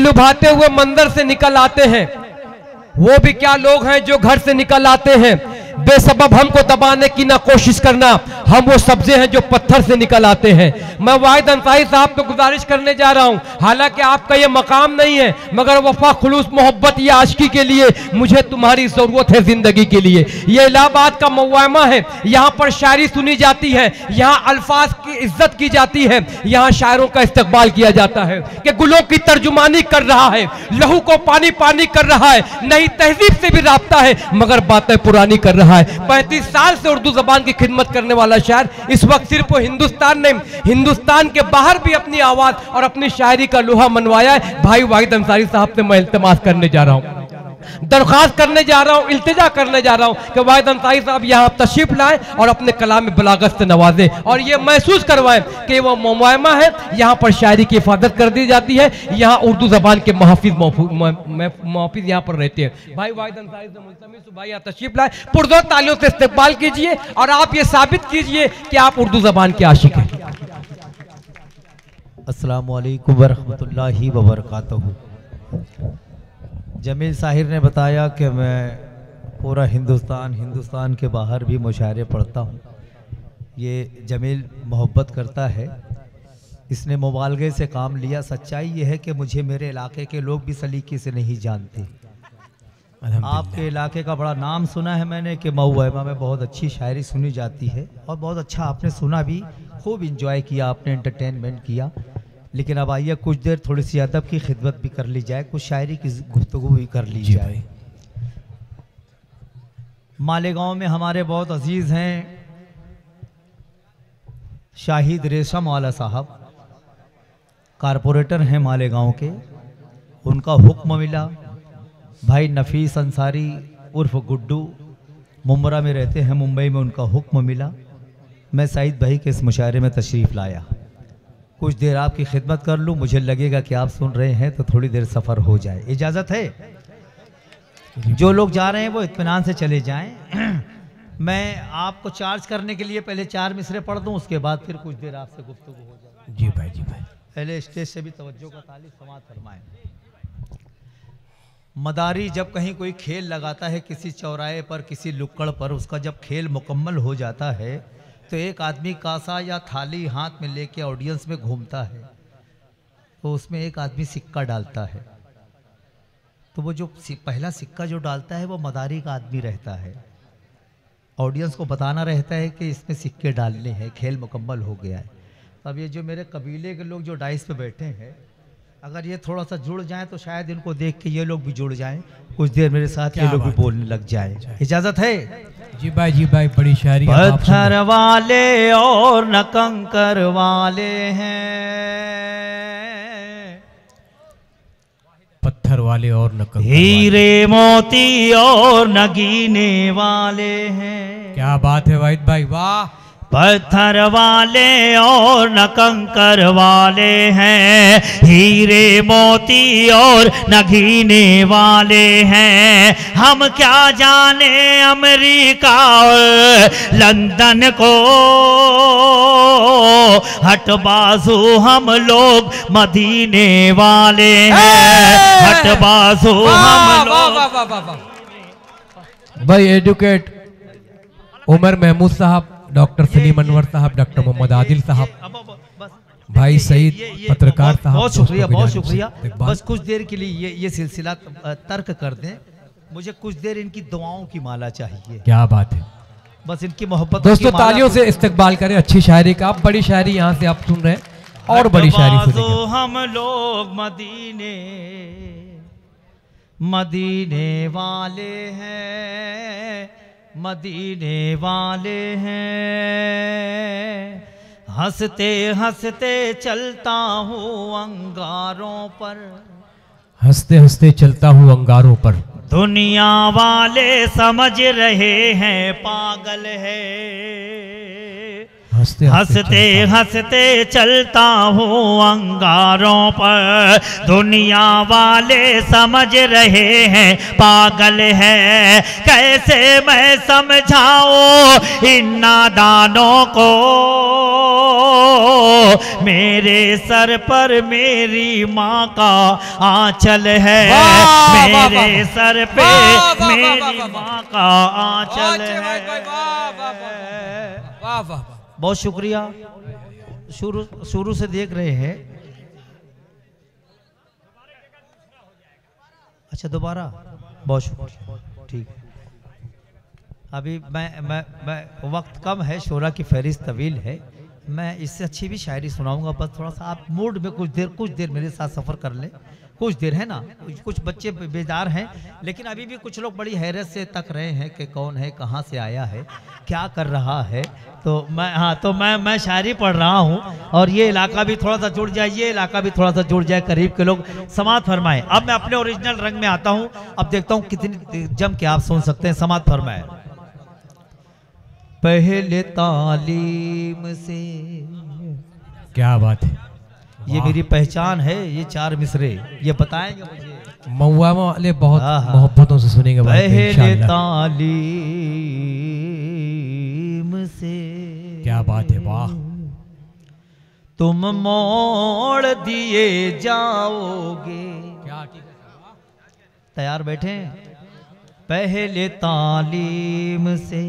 लुभाते हुए मंदिर से निकल आते हैं। वो भी क्या लोग हैं जो घर से निकल आते हैं। बेसबब हमको दबाने की ना कोशिश करना, हम वो सब्जे हैं जो पत्थर से निकल आते हैं। मैं वाहिद अंसारी साहब को गुजारिश करने जा रहा हूं, हालांकि आपका ये मकाम नहीं है, मगर वफा खुलूस मोहब्बत या आशिकी के लिए मुझे तुम्हारी जरूरत है जिंदगी के लिए। ये इलाहाबाद का मौआमा है, यहाँ पर शायरी सुनी जाती है, यहाँ अल्फाज की इज्जत की जाती है, यहाँ शायरों का इस्तकबाल किया जाता है कि गुलों की तर्जुमानी कर रहा है, लहू को पानी पानी कर रहा है, नई तहजीब से भी राब्ता है मगर बातें पुरानी कर रहा है। 35 साल से उर्दू जबान की खिदमत करने वाला शायर इस वक्त सिर्फ हिंदुस्तान नहीं, हिंदुस्तान के बाहर भी अपनी आवाज और अपनी शायरी का लोहा मनवाया है। भाई वाहिद अंसारी साहब से मैं इल्तिमास करने जा रहा हूं, दरख्वास्त करने जा रहा हूं, इल्तिजा करने जा रहा हूं कि वाहिद अंसारी साहब यहाँ तशरीफ लाएं और अपने कलाम में बलागत से नवाजें और ये महसूस करवाएं कि वो मौआमा है, यहाँ पर शायरी की हिफाजत कर दी जाती है, यहाँ उर्दू जबान के मुहाफिज यहाँ पर रहते हैं। भाई वाहिद अंसारी से मुल्तमिस हूं, भाई यहाँ तशरीफ लाएं, पुरजोर तालियों से इस्तकबाल कीजिए और आप ये साबित कीजिए कि आप उर्दू जबान के आशिक हैं। अस्सलामु अलैकुम वरहमतुल्लाहि वबरकातुहू। जमील साहिर ने बताया कि मैं पूरा हिंदुस्तान के बाहर भी मुशायरे पढ़ता हूँ। ये जमील मोहब्बत करता है, इसने मुबालगे से काम लिया। सच्चाई ये है कि मुझे मेरे इलाके के लोग भी सलीके से नहीं जानते। आपके इलाके का बड़ा नाम सुना है मैंने कि मऊआमा में बहुत अच्छी शायरी सुनी जाती है और बहुत अच्छा आपने सुना भी, खूब इंजॉय किया आपने, एंटरटेनमेंट किया। लेकिन अब आइए कुछ देर थोड़ी सी अदब की खिदमत भी कर ली जाए, कुछ शायरी की गुफ्तगू भी कर ली जाए। मालेगांव में हमारे बहुत अजीज़ हैं शाहिद रेशम वाला साहब, कारपोरेटर हैं मालेगांव के। उनका हुक्म मिला, भाई नफीस अंसारी उर्फ गुड्डू मुंबरा में रहते हैं, मुंबई में, उनका हुक्म मिला, मैं सईद भाई के इस मुशायरे में तशरीफ़ लाया। कुछ देर आपकी खिदमत कर लूँ, मुझे लगेगा कि आप सुन रहे हैं तो थोड़ी देर सफ़र हो जाए। इजाज़त है? जो लोग जा रहे हैं वो इत्मीनान से चले जाएं। मैं आपको चार्ज करने के लिए पहले 4 मिसरे पढ़ दूं, उसके बाद फिर कुछ देर आपसे गुफ्तगू हो जाए। जी भाई, जी भाई। पहले स्टेज से भी तवज्जो का तालिब समात फरमाएं। मदारी जब कहीं कोई खेल लगाता है किसी चौराहे पर, किसी लुक्कड़ पर, उसका जब खेल मुकम्मल हो जाता है तो एक आदमी कासा या थाली हाथ में लेके ऑडियंस में घूमता है, तो उसमें एक आदमी सिक्का डालता है। तो वो जो पहला सिक्का जो डालता है वो मदारी का आदमी रहता है। ऑडियंस को बताना रहता है कि इसमें सिक्के डालने हैं, खेल मुकम्मल हो गया है। अब ये जो मेरे कबीले के लोग जो डाइस पे बैठे हैं, अगर ये थोड़ा सा जुड़ जाएं तो शायद इनको देख के ये लोग भी जुड़ जाएं, कुछ देर मेरे साथ ये लोग भी बोलने लग जाएं। इजाज़त है? जी भाई, जी भाई, बड़ी शायरी। पत्थर वाले और न कंकर वाले हैं, पत्थर वाले और न कंकर, हीरे मोती और न गीने वाले हैं। क्या बात है वाहिद भाई, वाह। पत्थर वाले और न कंकर वाले हैं, हीरे मोती और न घीने वाले हैं। हम क्या जाने अमेरिका और लंदन को, हट बाजू हम लोग मदीने वाले हैं, हट बाजू हम लोग। भाई एडवोकेट उमर महमूद साहब, डॉक्टर सलीम अनवर साहब, डॉक्टर मोहम्मद आदिल साहब, भाई सईद पत्रकार साहब, बहुत शुक्रिया, बहुत शुक्रिया। बस कुछ देर के लिए ये सिलसिला तर्क कर दें, मुझे कुछ देर इनकी दुआओं की माला चाहिए। क्या बात है, बस इनकी मोहब्बत। दोस्तों तालियों से इस्तकबाल करें अच्छी शायरी का। आप बड़ी शायरी यहाँ से आप सुन रहे हैं और बड़ी शायरी सुनेंगे। हम लोग मदीने मदीने वाले हैं, मदीने वाले हैं। हंसते हंसते चलता हूँ अंगारों पर, हंसते हंसते चलता हूँ अंगारों पर। दुनिया वाले समझ रहे हैं पागल है, हंसते हंसते चलता हूँ अंगारों पर। दुनिया वाले समझ रहे हैं पागल है, कैसे मैं समझाऊं इन नादानों को, मेरे सर पर मेरी माँ का आंचल है, मेरे सर पे मेरी माँ का आंचल है। बहुत शुक्रिया। शुरू से देख रहे हैं। अच्छा दोबारा, बहुत शुक्रिया, ठीक है। अभी मैं वक्त कम है, शोरा की फहरिस्त तवील है, मैं इससे अच्छी भी शायरी सुनाऊंगा। बस थोड़ा सा आप मूड में कुछ देर मेरे साथ सफ़र कर लें। कुछ देर है ना, कुछ बच्चे बेजार हैं, लेकिन अभी भी कुछ लोग बड़ी हैरत से तक रहे हैं कि कौन है, कहाँ से आया है, क्या कर रहा है। तो मैं शायरी पढ़ रहा हूँ, और ये इलाका भी थोड़ा सा जुड़ जाए, ये इलाका भी थोड़ा सा जुड़ जाए, करीब के लोग समात फरमाएं। अब मैं अपने ओरिजिनल रंग में आता हूँ। अब देखता हूँ कितनी जम के आप सुन सकते हैं। समात फरमाएं। पहले तालीम से, क्या बात है, ये मेरी पहचान है, ये 4 मिसरे ये बताएंगे मुझे। मऊआ वाले बहुत मोहब्बतों से सुनेंगे। पहले तालीम से, क्या बात है, वाह। तुम मोड़ दिए जाओगे। क्या तैयार बैठे? पहले तालीम से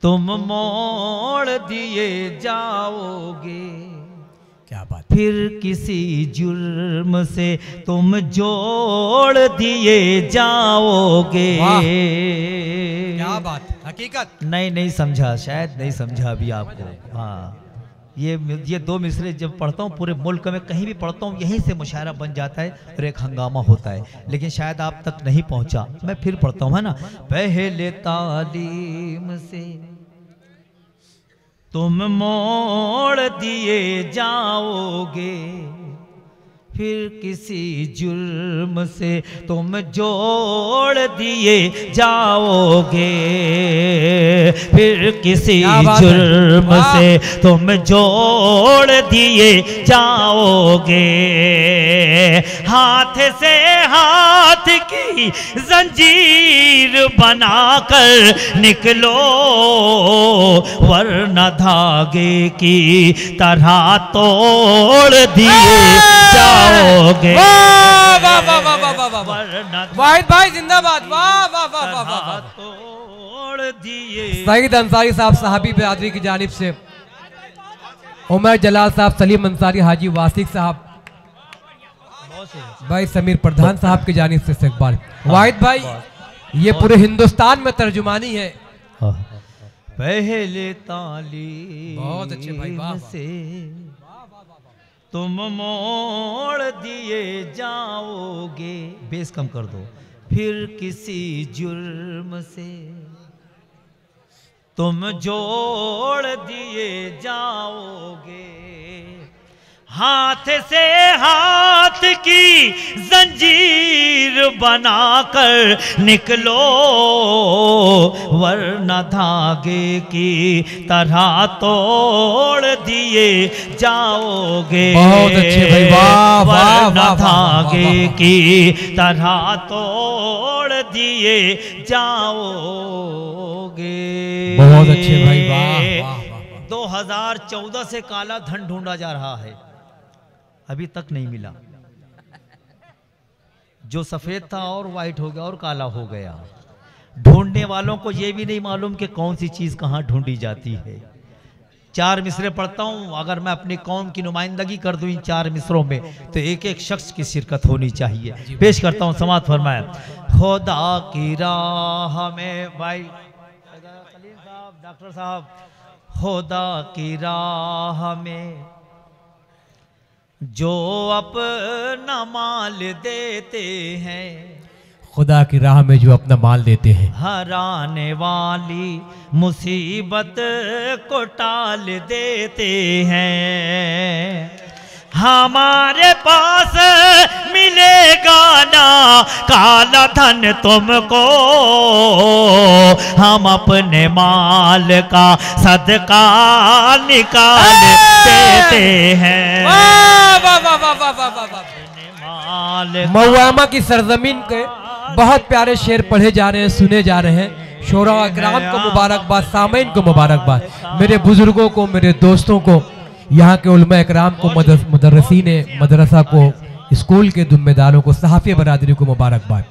तुम मोड़ दिए जाओगे, क्या बात। फिर किसी जुर्म से तुम जोड़ दिए जाओगे। क्या बात, हकीकत। नहीं समझा, शायद नहीं समझा अभी आपको। हाँ, ये 2 मिसरे जब पढ़ता हूँ, पूरे मुल्क में कहीं भी पढ़ता हूँ, यहीं से मुशायरा बन जाता है और एक हंगामा होता है, लेकिन शायद आप तक नहीं पहुँचा। मैं फिर पढ़ता हूँ, है ना। पहले तालीम से तुम मोड़ दिए जाओगे, फिर किसी जुर्म से तुम जोड़ दिए जाओगे, फिर किसी जुर्म से तुम जोड़ दिए जाओगे। हाथ से हाथ की जंजीर बनाकर निकलो, वरना धागे की तरह तोड़ दिए जाओगे। वाहिद भाई जिंदाबाद, वाह वाह वाह वाह वाह। तोड़ दिए। सईद अंसारी साहब साहबी बिरादरी की जानिब से, उमर जलाल साहब, सलीम अंसारी, हाजी वासिक साहब, भाई समीर प्रधान साहब की जानिब से इस्तकबाल। वाहिद भाई, ये पूरे हिंदुस्तान में तर्जुमानी है। पहले तालीम बहुत अच्छे भाई, वाह से तुम मोड़ दिए जाओगे, बेस कम कर दो, फिर किसी जुर्म से तुम जोड़ दिए जाओगे। हाथ से हाथ की जंजीर बनाकर निकलो, वरना धागे की तरह तोड़ दिए जाओगे। बहुत अच्छे भाई, वाह वाह वरना धागे की तरह तोड़ दिए जाओगे। बहुत अच्छे भाई, वाह वाह। 2014 से काला धन ढूंढा जा रहा है, अभी तक नहीं मिला। जो सफेद था और वाइट हो गया और काला हो गया। ढूंढने वालों को यह भी नहीं मालूम कि कौन सी चीज कहां ढूंढी जाती है। 4 मिसरे पढ़ता हूं, अगर मैं अपनी कौम की नुमाइंदगी कर दूं इन 4 मिसरों में, तो एक एक शख्स की शिरकत होनी चाहिए। पेश करता हूं, समात फरमाया। खुदा की राह में, भाई सलीम साहब, डॉक्टर साहब, खुदा की राह में जो अपना माल देते हैं, खुदा की राह में जो अपना माल देते हैं, हराने वाली मुसीबत को टाल देते हैं। हमारे पास मिलेगा ना काला धन तुमको, हम अपने माल का सदका निकाल देते हैं। मऊआमा की सरजमीन के बहुत प्यारे शेर पढ़े जा रहे हैं, सुने जा रहे हैं। शोरा इकराम को मुबारकबाद, सामीन को मुबारकबाद, मेरे बुजुर्गों को, मेरे दोस्तों को, यहाँ के उलमा इकराम को, मुदर्रिसीन मदरसा को, स्कूल के जिम्मेदारों को, सहाफ़ी बरादरी को मुबारकबाद।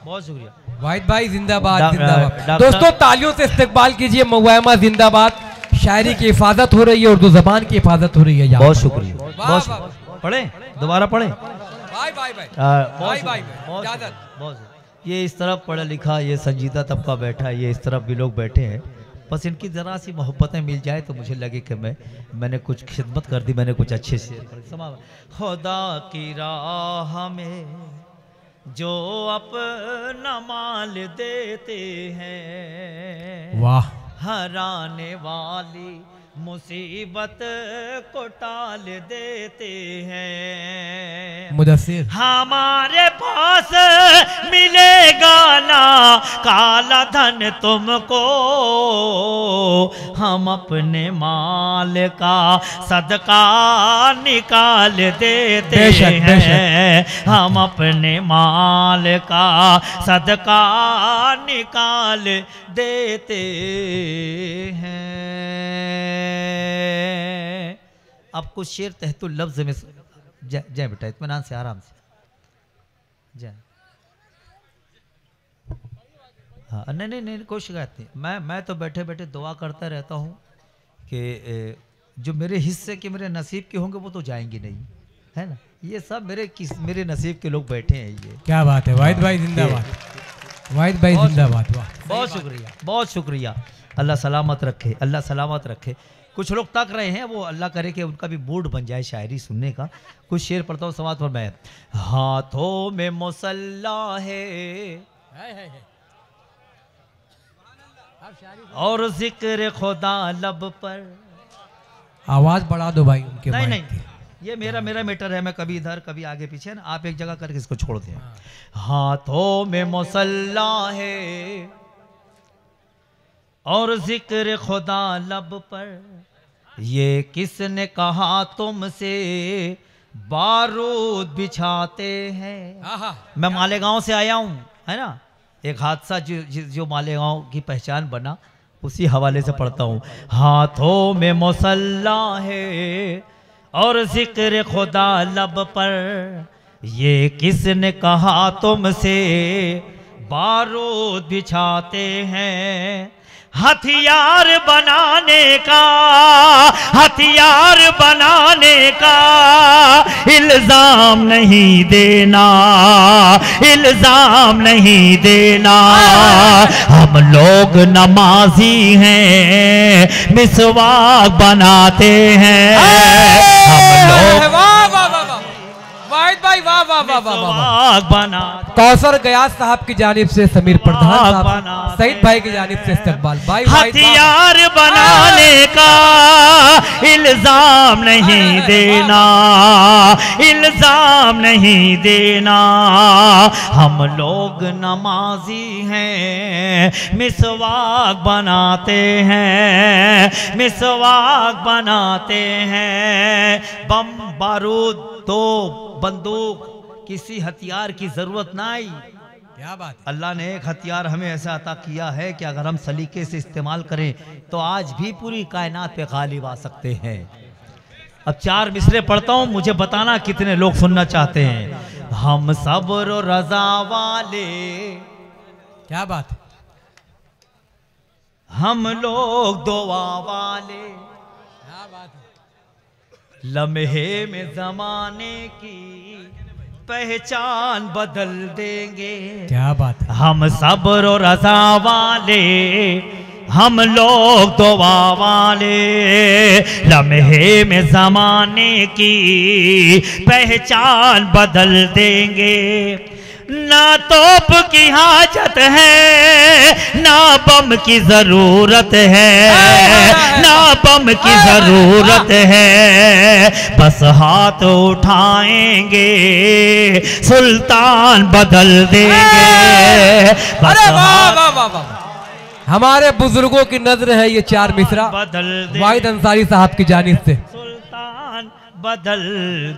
बहुत शुक्रिया वाहिद भाई जिंदाबाद जिंदाबाद। दोस्तों तालियों से इस्तकबाल कीजिए। मौआमा जिंदाबाद। शायरी की हिफाजत हो रही है, उर्दू जबान की हिफाजत हो रही है। बहुत शुक्रिया। पढ़े दोबारा पढ़े। ये इस तरफ पढ़ा लिखा, ये संजीदा तबका बैठा है, ये इस तरफ भी लोग बैठे हैं। बस इनकी ज़रा सी मोहब्बतें मिल जाए तो मुझे लगे कि मैंने कुछ खिदमत कर दी, मैंने कुछ अच्छे से। खुदा की राह में जो अपना माल देते हैं, वाह, हराने वाली मुसीबत को टाल देते हैं। मुदस्सिर, हमारे पास मिलेगा ना काला धन तुमको, हम अपने माल का सदका निकाल देते हैं। हम अपने माल का सदका निकाल देते हैं। अब कुछ शेर तहतुल लफ्ज में जय बेटा, इत्मीनान से, आराम से जय। हाँ, नहीं कोई शिकायत नहीं। मैं तो बैठे बैठे दुआ करता रहता हूँ कि जो मेरे हिस्से के, मेरे नसीब के होंगे वो तो जाएंगे नहीं, है ना। ये सब मेरे नसीब के लोग बैठे हैं। ये क्या बात है। वाहिद भाई जिंदाबाद, वाहिद भाई जिंदाबाद। बहुत शुक्रिया, बहुत शुक्रिया। अल्लाह सलामत रखे, अल्लाह सलामत रखे। कुछ लोग तक रहे हैं, वो अल्लाह करे कि उनका भी मूड बन जाए शायरी सुनने का। कुछ शेर पढ़ता हूँ समाज पर मैं। हाथों में मुसल्ला है और जिक्र खुदा लब पर। आवाज बढ़ा दो भाई उनके। नहीं, ये मेरा मीटर है, मैं कभी इधर कभी आगे पीछे ना, आप एक जगह करके इसको छोड़ दें। हाथों में मुसल्ला है और जिक्र खुदा लब पर, ये किसने कहा तुमसे बारूद बिछाते हैं। मैं मालेगांव से आया हूँ, है ना। एक हादसा जो मालेगांव की पहचान बना, उसी हवाले से पढ़ता हूँ। हाथों में मुसल्ला है और जिक्र खुदा लब पर, ये किसने कहा तुमसे बारूद बिछाते हैं। हथियार बनाने का इल्जाम नहीं देना, इल्जाम नहीं देना। हम लोग नमाजी हैं, मिसवाक बनाते हैं। हम लोग वाहिद भाई वाह वाह वाह वाह वाह बना। कौसर गयास साहब की जानिब से, समीर प्रधान साहब, सईद भाई की जानिब से इस्तकबाल। भाई हथियार बनाने का इल्जाम नहीं देना, इल्जाम नहीं देना। हम लोग नमाजी हैं, मिसवाक बनाते हैं, मिसवाक बनाते हैं। बम बारूद तो बंदूक किसी हथियार की जरूरत ना आई। क्या बात। अल्लाह ने एक हथियार हमें ऐसा अता किया है कि अगर हम सलीके से इस्तेमाल करें तो आज भी पूरी कायनात पे गालिब आ सकते हैं। अब 4 मिसरे पढ़ता हूं, मुझे बताना कितने लोग सुनना चाहते हैं। हम सब्र और रजा वाले, क्या बात है। हम लोग दुआ वाले, क्या बात है। लम्हे में जमाने की पहचान बदल देंगे। क्या बात है। हम सब्र और रज़ा वाले, हम लोग दुआ वाले, लम्हे में जमाने की पहचान बदल देंगे। ना तोप की हाजत है, ना बम की जरूरत है, ना बम की जरूरत है। बस हाथ उठाएंगे, सुल्तान बदल देंगे। अरे वाह वाह वाह वाह। हमारे बुजुर्गों की नजर है ये 4 मिसरा बदल वाहिद अंसारी साहब की जानिब से। सुल्तान बदल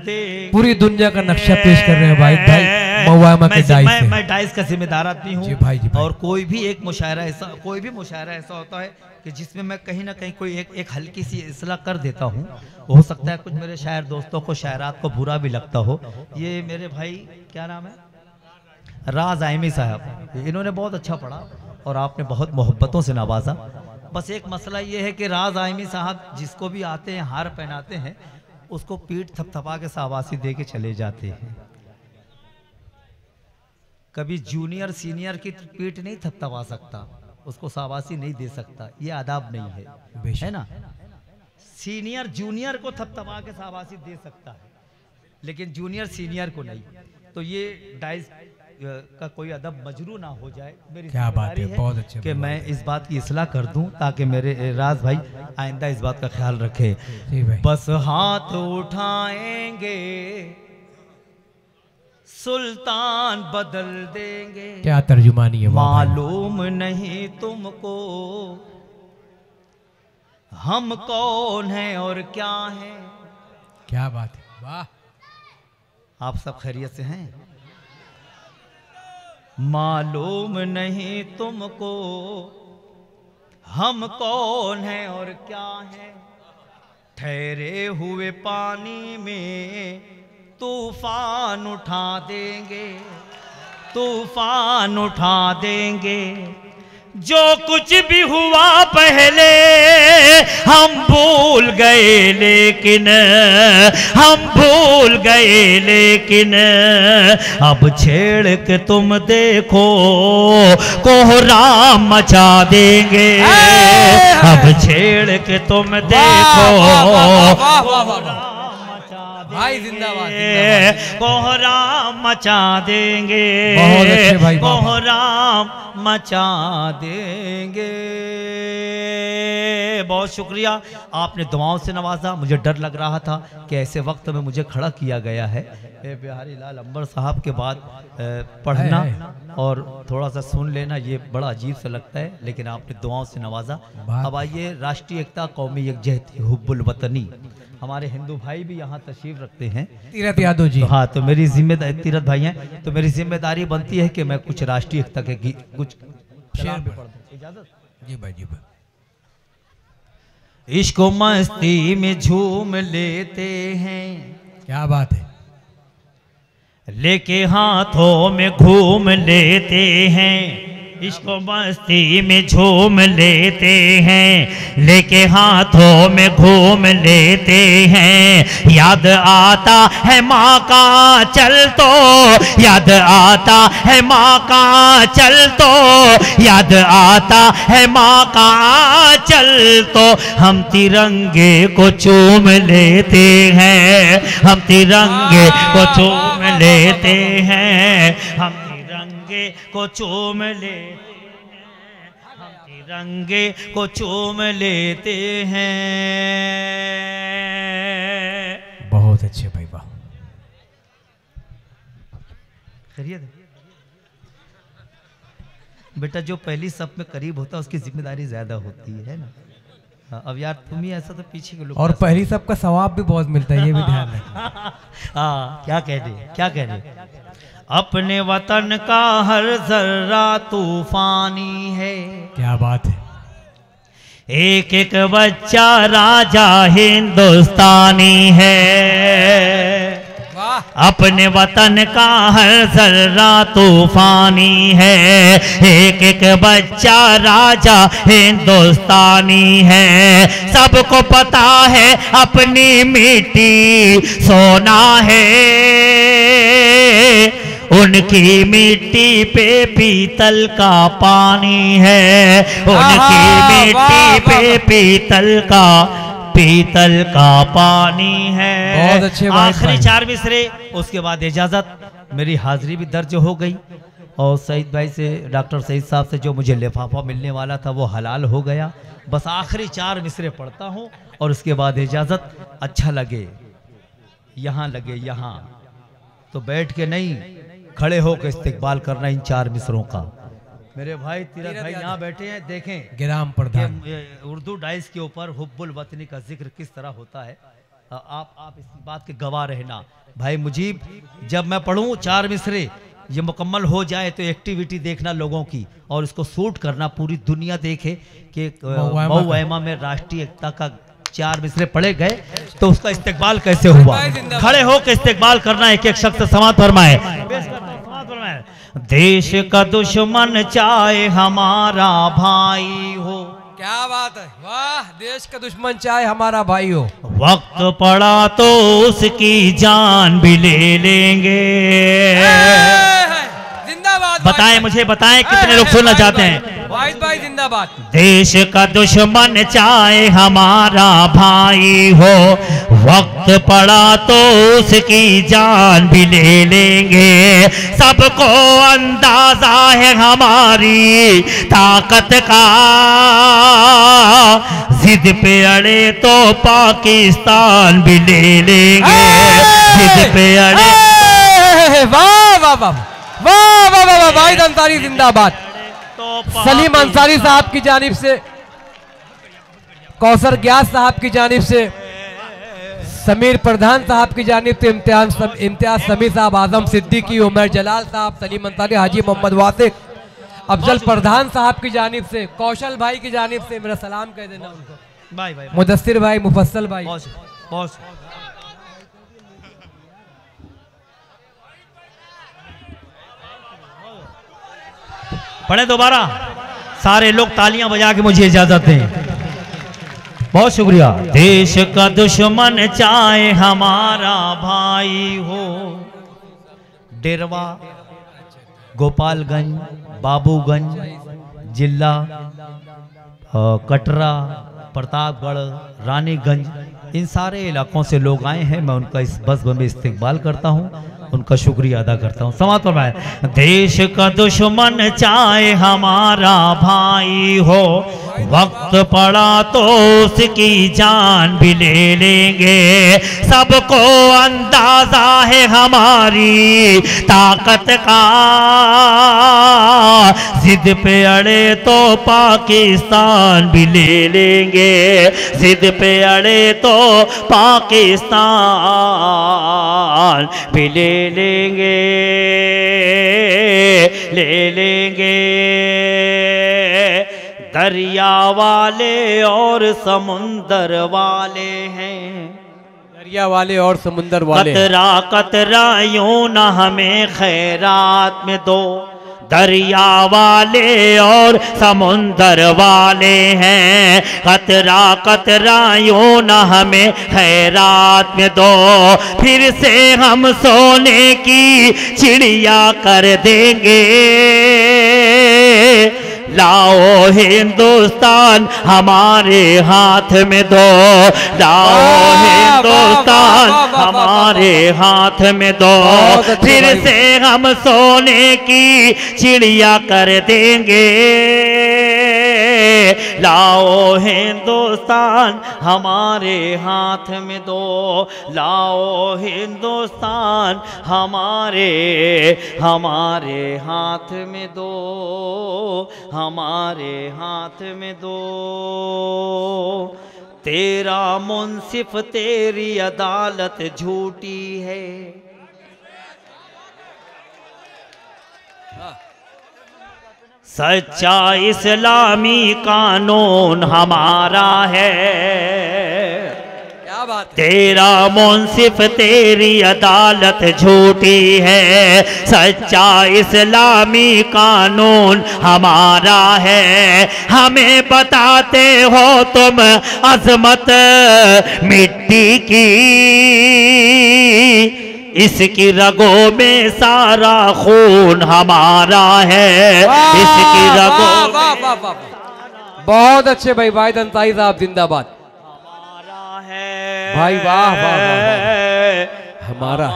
दे, पूरी दुनिया का नक्शा पेश कर रहे हैं वाहिद भाई। मवामा के डाइस से। मैं डाइस का जिम्मेदार आदमी हूँ। जी भाई। और कोई भी मुशायरा ऐसा होता है कि जिसमें मैं कहीं ना कहीं कोई एक हल्की सी इस्लाह कर देता हूँ। हो सकता है कुछ मेरे शायर दोस्तों को शायरात को बुरा भी लगता हो। ये मेरे भाई क्या नाम है, राज आइमी साहब, इन्होंने बहुत अच्छा पढ़ा और आपने बहुत मोहब्बतों से नवाजा। बस एक मसला ये है कि राज आइमी साहब जिसको भी आते हैं हार पहनाते हैं, उसको पीठ थपथपा के शाबाशी दे के चले जाते हैं। कभी जूनियर सीनियर की पीठ नहीं थपथपा सकता, उसको शाबाशी नहीं दे सकता, ये आदाब नहीं है ना। सीनियर जूनियर को थपथपा के शाबाशी दे सकता है, लेकिन जूनियर सीनियर को नहीं। तो ये डाइस का कोई अदब मजरू ना हो जाए। मेरी क्या बात है, बहुत अच्छे कि मैं इस बात की इस्लाह कर दूं ताकि मेरे राज भाई आइंदा इस बात का ख्याल रखे। बस हाथ उठाएंगे सुल्तान बदल देंगे। क्या तर्जुमानी है, मालूम नहीं तुमको हम कौन हैं और क्या हैं। क्या बात है, वाह। आप सब खैरियत से हैं? मालूम नहीं तुमको हम कौन हैं और क्या हैं। ठहरे हुए पानी में तूफान उठा देंगे, तूफान उठा देंगे। जो कुछ भी हुआ पहले हम भूल गए, लेकिन हम भूल गए, लेकिन अब छेड़ के तुम देखो कोहराम मचा देंगे। अब छेड़ के तुम देखो भाई जिंदाबाद, कोहराम मचा देंगे, बहुत अच्छे भाई, कोहराम मचा देंगे। बहुत शुक्रिया, आपने दुआओं से नवाजा। मुझे डर लग रहा था कि ऐसे वक्त में मुझे खड़ा किया गया है। बिहारी लाल अंबर साहब के बाद पढ़ना और थोड़ा सा सुन लेना ये बड़ा अजीब सा लगता है, लेकिन आपने दुआओं से नवाजा। अब आइए, राष्ट्रीय एकता, कौमी यकजहती, हुब्बुल वतनी, हमारे हिंदू भाई भी यहाँ तशरीफ रखते हैं, तीरथ यादव जी। हाँ, तो मेरी जिम्मेदारी, तीरथ भाई हैं, तो मेरी जिम्मेदारी बनती है कि मैं कुछ राष्ट्रीय एकता के कुछ शेर भी पढ़ दूं। इजाजत? जी भाई, जी भाई। इश्क मस्ती में झूम लेते हैं, क्या बात है, लेके हाथों में घूम लेते हैं। इश्क मस्ती में झूम लेते हैं, लेके हाथों में घूम लेते हैं। याद आता है माँ का चल तो, याद आता है माँ का चल तो, याद आता है माँ का चल तो। हम तिरंगे को चूम लेते हैं, हम तिरंगे को चूम लेते हैं, हम तिरंगे को चूम लेते हैं, हम तिरंगे को चूम लेते हैं। बहुत अच्छे भाई, वाह। खैरियत है बेटा, जो पहली सब में करीब होता है उसकी जिम्मेदारी ज्यादा होती है ना। अब यार तुम ही ऐसा तो पीछे के लोग, और पहली सब का सवाब भी बहुत मिलता है, ये भी ध्यान रखना। हाँ, क्या कह रहे, क्या कह रहे। अपने वतन का हर जर्रा तूफानी है, क्या बात है। एक एक बच्चा राजा हिंदुस्तानी है। अपने वतन का हर जर्रा तूफानी है, एक एक बच्चा राजा हिंदुस्तानी है। सबको पता है अपनी मिट्टी सोना है, उनकी मिट्टी पे पीतल का पानी है, उनकी मिट्टी पे पीतल का पानी है। बहुत अच्छे। आखिरी 4 मिसरे, उसके बाद इजाजत। मेरी हाजिरी भी दर्ज हो गई और सईद भाई से, डॉक्टर सईद साहब से जो मुझे लिफाफा मिलने वाला था वो हलाल हो गया। बस आखिरी 4 मिसरे पढ़ता हूँ और उसके बाद इजाजत। अच्छा लगे यहाँ, लगे यहाँ, तो बैठ के नहीं खड़े होकर इस्तेकबाल करना इन 4 मिसरों का। मेरे भाई तीरथ भाई यहाँ बैठे हैं, देखें गिराम प्रधान उर्दू डाइस के ऊपर हुब्बुल वतनी का जिक्र किस तरह होता है। आप इस बात के गवाह रहना। भाई मुजीब, जब मैं पढ़ूं 4 मिसरे ये मुकम्मल हो जाए तो एक्टिविटी देखना लोगों की और इसको शूट करना, पूरी दुनिया देखे कि मऊ में राष्ट्रीय एकता का 4 मिसरे पढ़े गए तो उसका इस्तेकबाल कैसे हुआ। खड़े होकर इस्तेकबाल करना, एक एक शख्स समात फरमाए। देश का दुश्मन चाहे हमारा भाई हो। क्या बात है, वाह। देश का दुश्मन चाहे हमारा भाई हो, वक्त पड़ा तो उसकी जान भी ले लेंगे। जिंदाबाद। बताएं, मुझे बताएं कितने लोग सुनना चाहते हैं। वाहिद भाई जिंदाबाद। देश का दुश्मन चाहे हमारा भाई हो, वक्त पड़ा तो उसकी जान भी ले लेंगे। सबको अंदाजा है हमारी ताकत का, जिद पे अड़े तो पाकिस्तान भी ले लेंगे। जिद पे अड़े। वाह वाह वाह वाह वाह वाह। वाहिद अंसारी जिंदाबाद। सलीम अंसारी साहब की जानिब से, कौसर ग्यास साहब की जानिब से, समीर प्रधान साहब की जानिब से, इम्तियाज समी साहब, आजम सिद्दीकी, उमर जलाल साहब, सलीम अंसारी, हाजी मोहम्मद वासिक, अफजल प्रधान साहब की जानिब से, कौशल भाई की जानिब से मेरा सलाम कह देना उनको। भाई भाई, मुदस्सिर भाई, मुफस्सल भाई। पढ़े दोबारा, सारे लोग तालियां बजा के मुझे इजाजत दें। बहुत शुक्रिया। देश का दुश्मन चाहे हमारा भाई हो। डेरवा, गोपालगंज, बाबूगंज जिला, कटरा, प्रतापगढ़, रानीगंज, इन सारे इलाकों से लोग आए हैं। मैं उनका इस बस में इस्तकबाल करता हूँ, उनका शुक्रिया अदा करता हूँ। समात फरमाए। देश का दुश्मन चाहे हमारा भाई हो, वक्त पड़ा तो उसकी जान भी ले लेंगे। सबको अंदाजा है हमारी ताकत का, जिद पे अड़े तो पाकिस्तान भी ले लेंगे। जिद पे अड़े तो पाकिस्तान भी ले लेंगे, ले लेंगे। दरिया वाले और समुंदर वाले हैं, दरिया वाले और समुंदर वाले। कतरा कतरा यूं न हमें खैरात में दो। दरिया वाले और समुंदर वाले हैं, कतरा कतरा यूं न हमें खैरात में दो। फिर से हम सोने की चिड़िया कर देंगे। लाओ हिंदुस्तान हमारे हाथ में दो। लाओ हिंदुस्तान हमारे हाथ में दो। फिर से हम सोने की चिड़िया कर देंगे। लाओ हिंदुस्तान हमारे हाथ में दो। लाओ हिंदुस्तान हमारे हाथ में दो। हमारे हाथ में दो। तेरा मुंसिफ तेरी अदालत झूठी है। सच्चा इस्लामी कानून हमारा है। क्या बात है। तेरा मुंसिफ तेरी अदालत झूठी है। सच्चा इस्लामी कानून हमारा है। हमें बताते हो तुम अजमत मिट्टी की। इसकी रगों में सारा खून हमारा है। इसकी रगों। बहुत अच्छे भाई, वाहिद अंसारी साहब जिंदाबाद। हमारा है भाई, वाह वाह वाह। हमारा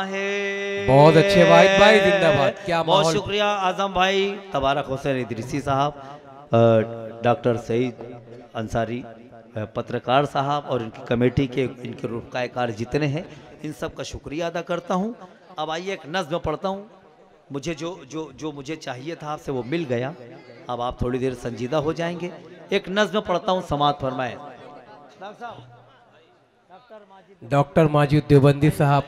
है। बहुत अच्छे वाहिद भाई जिंदाबाद। क्या बहुत शुक्रिया आजम भाई, तबारक हुसैन इदरीसी साहब, डॉक्टर सईद अंसारी, पत्रकार साहब और इनकी कमेटी के इनके रुकायकार जितने हैं, इन सब का शुक्रिया अदा करता हूं। अब आइए एक नज़्म पढ़ता हूं। मुझे जो मुझे चाहिए था आपसे वो मिल गया। अब आप थोड़ी देर संजीदा हो जाएंगे। एक नज़्म पढ़ता हूं, समात फरमाए। डॉक्टर साहब डॉक्टर माजिद देवबंदी साहब,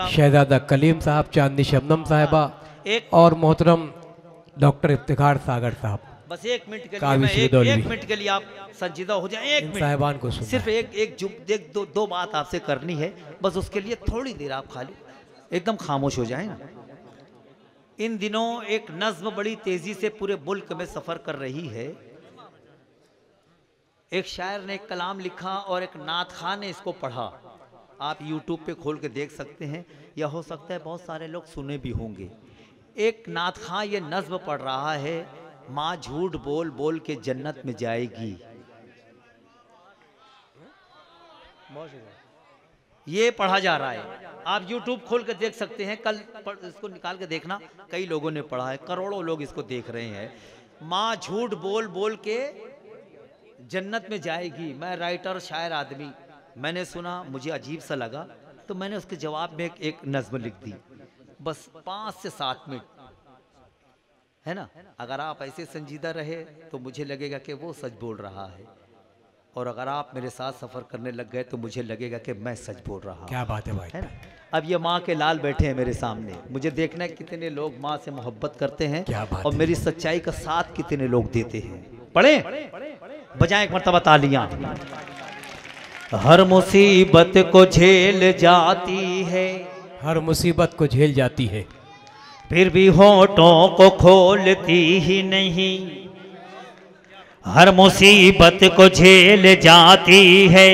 शहजादा कलीम साहब, चांदनी शबनम साहिबा और मोहतरम डॉक्टर इफ्तिखार सागर साहब। बस 1 मिनट के लिए एक मिनट के लिए आप संजीदा हो जाए। 1 मिनट साहिबान को सिर्फ एक दो बात आपसे करनी है, बस उसके लिए थोड़ी देर आप खाली एकदम खामोश हो जाए ना। इन दिनों एक नज्म बड़ी तेजी से पूरे मुल्क में सफर कर रही है। एक शायर ने एक कलाम लिखा और एक नात खां ने इसको पढ़ा। आप YouTube पे खोल के देख सकते हैं, या हो सकता है बहुत सारे लोग सुने भी होंगे। एक नात खां ये नज्म पढ़ रहा है, माँ झूठ बोल बोल के जन्नत में जाएगी। ये पढ़ा जा रहा है, आप YouTube खोल के देख सकते हैं। कल इसको निकाल के देखना, कई लोगों ने पढ़ा है, करोड़ों लोग इसको देख रहे हैं। माँ झूठ बोल बोल के जन्नत में जाएगी। मैं राइटर शायर आदमी, मैंने सुना, मुझे अजीब सा लगा, तो मैंने उसके जवाब में एक नज्म लिख दी। बस 5 से 7 मिनट है ना। अगर आप ऐसे संजीदा रहे तो मुझे लगेगा कि वो सच बोल रहा है, और अगर आप मेरे साथ सफर करने लग गए तो मुझे लगेगा कि मैं सच बोल रहा हूं। क्या बात है भाई, है ना। अब ये माँ के लाल बैठे हैं मेरे सामने, मुझे देखना है कितने लोग माँ से मोहब्बत करते हैं और मेरी सच्चाई का साथ कितने लोग देते हैं। पढ़े, बजाएं एक मर्तबा तालियां। हर मुसीबत को झेल जाती है, हर मुसीबत को झेल जाती है, फिर भी होठों को खोलती ही नहीं। हर मुसीबत को झेल जाती है,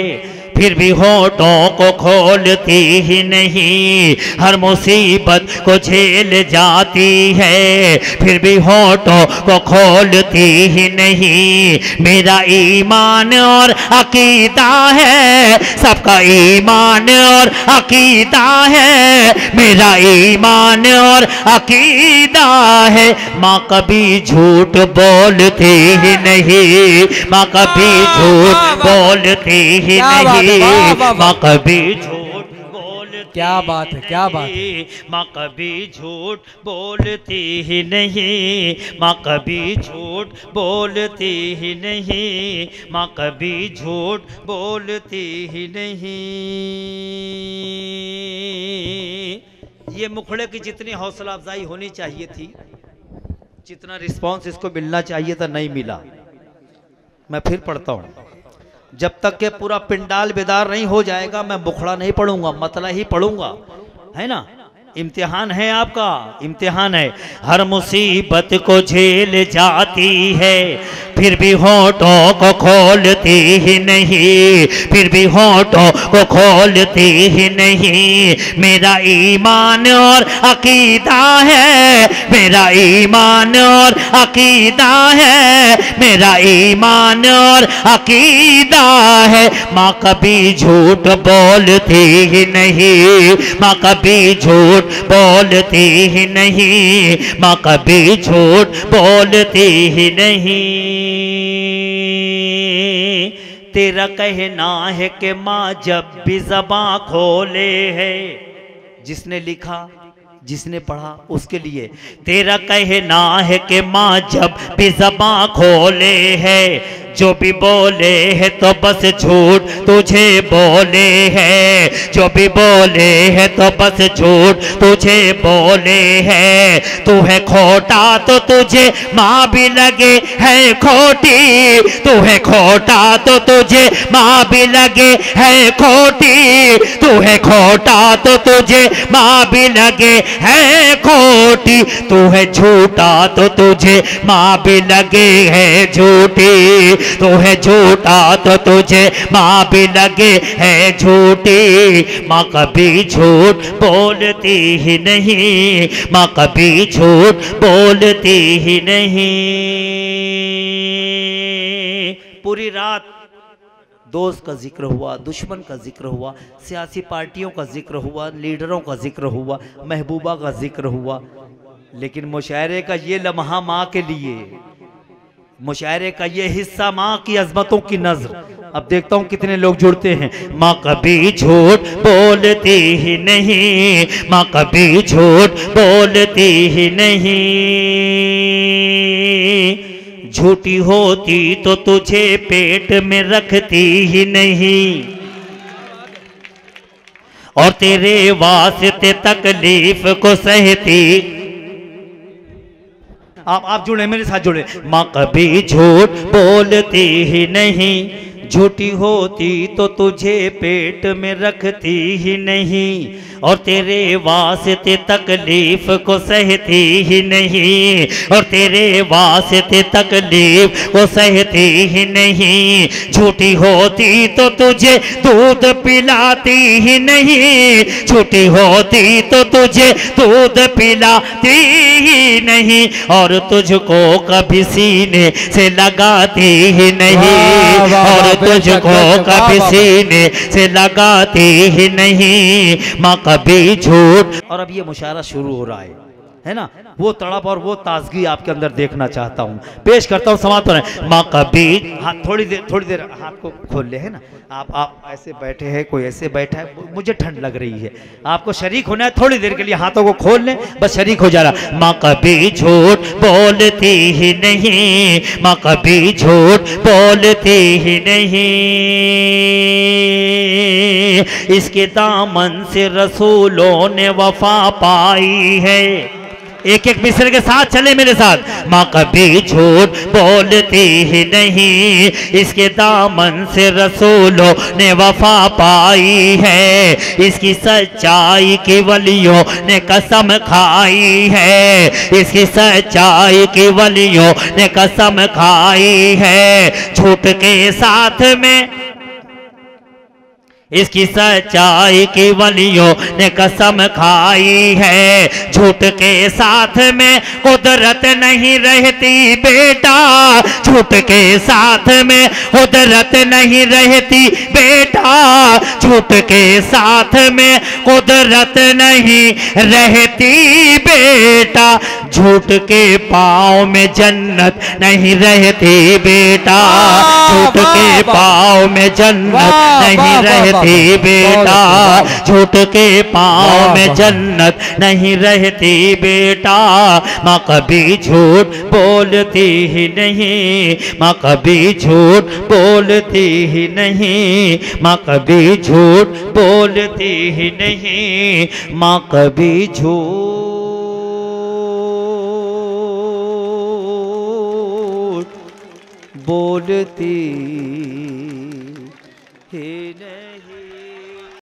फिर भी होठों को खोलती ही नहीं। हर मुसीबत को झेल जाती है, फिर भी होठों को खोलती ही नहीं। मेरा ईमान और अकीदा है, सबका ईमान और अकीदा है, मेरा ईमान और अकीदा है। माँ कभी झूठ बोलती ही नहीं, माँ कभी झूठ बोलती ही नहीं, माँ कभी झूठ बोलती। क्या बात है, क्या बात है। माँ कभी झूठ बोलती ही नहीं, माँ कभी झूठ बोलती ही नहीं, माँ कभी झूठ बोलती ही नहीं। ये मुखड़े की जितनी हौसला अफजाई होनी चाहिए थी, जितना रिस्पांस इसको मिलना चाहिए था, नहीं मिला। मैं फिर पढ़ता हूँ। जब तक के पूरा पिंडाल बेदार नहीं हो जाएगा मैं मुखड़ा नहीं पढ़ूंगा, मतला ही पढ़ूंगा, है ना। इम्तिहान है आपका, इम्तिहान है। हर मुसीबत को झेल जाती है, फिर भी होठों को खोलती ही नहीं, फिर भी होठों को खोलती ही नहीं। मेरा ईमान और अकीदा है, मेरा ईमान और अकीदा है, मेरा ईमान और अकीदा है। माँ कभी झूठ बोलती ही नहीं, माँ कभी झूठ बोलती ही नहीं, माँ कभी झूठ बोलती ही नहीं। तेरा कहना है कि माँ जब भी ज़बां खोले है, जिसने लिखा जिसने पढ़ा उसके लिए। तेरा कहना है कि माँ जब भी ज़बां खोले है, जो भी बोले है तो बस झूठ तुझे बोले है, जो भी बोले है तो बस झूठ तुझे बोले है। तू है खोटा तो तुझे माँ भी लगे है खोटी, तू है खोटा तो तुझे माँ भी लगे है खोटी, तू है खोटा तो तुझे माँ भी लगे है खोटी, तू है झूठा तो तुझे माँ भी लगे है झूठी, तू है झूठा तो तुझे माँ भी लगे है झूठी। माँ कभी झूठ बोलती ही नहीं, माँ कभी झूठ बोलती ही नहीं। पूरी रात दोस्त का जिक्र हुआ, दुश्मन का जिक्र हुआ, सियासी पार्टियों का जिक्र हुआ, लीडरों का जिक्र हुआ, महबूबा का जिक्र हुआ, लेकिन मुशायरे का ये लम्हा माँ के लिए, मुशायरे का ये हिस्सा माँ की अजमतों की नजर। अब देखता हूँ कितने लोग जुड़ते हैं। माँ कभी झूठ बोलती ही नहीं, माँ कभी झूठ बोलती ही नहीं। झूठी होती तो तुझे पेट में रखती ही नहीं, और तेरे वास्ते तकलीफ को सहती। आप जुड़े, मेरे साथ जुड़े। माँ कभी झूठ बोलती ही नहीं, झूठी होती तो तुझे पेट में रखती ही नहीं, और तेरे वास्ते तकलीफ को सहती ही नहीं, और तेरे वास्ते तकलीफ को सहती ही नहीं। झूठी होती तो तुझे दूध पिलाती ही नहीं, झूठी होती तो तुझे दूध पिलाती ही नहीं, और तुझको कभी सीने से लगाती ही नहीं, और तुझको कभी सीने से लगाती ही नहीं। माँ कभी झूठ। और अब ये मुशायरा शुरू हो रहा है ना, वो तड़प और वो ताजगी आपके अंदर देखना चाहता हूँ, पेश करता हूँ, समाप्त हो रहा है। माँ कभी हाथ थोड़ी देर हाथ को खोल ले, है ना, आप ऐसे बैठे हैं, कोई ऐसे बैठा है, मुझे ठंड लग रही है, आपको शरीक होना है, थोड़ी देर के लिए हाथों को खोल लें, बस शरीक हो जा रहा। माँ कभी झूठ बोलती ही नहीं, माँ कभी झूठ बोलती ही नहीं, इसके दामन से रसूलों ने वफा पाई है। एक एक मिसरे के साथ चले मेरे साथ। माँ कभी झूठ बोलती ही नहीं, इसके दामन से रसूलों ने वफा पाई है, इसकी सच्चाई की वलियों ने कसम खाई है, इसकी सच्चाई की वलियों ने कसम खाई है। झूठ के साथ में इसकी सच्चाई की वलियों ने कसम खाई है। झूठ के साथ में कुदरत नहीं रहती बेटा, झूठ के साथ में कुदरत नहीं रहती बेटा, झूठ के साथ में कुदरत नहीं रहती बेटा, झूठ के पाँव में जन्नत नहीं रहती बेटा, झूठ के पाँव में जन्नत नहीं रहती बेटा, झूठ के पाँव में जन्नत नहीं रहती बेटा। माँ कभी झूठ बोलती ही नहीं, माँ कभी झूठ बोलती ही नहीं, माँ कभी झूठ बोलती ही नहीं, माँ कभी झूठ बोलती ही नहीं।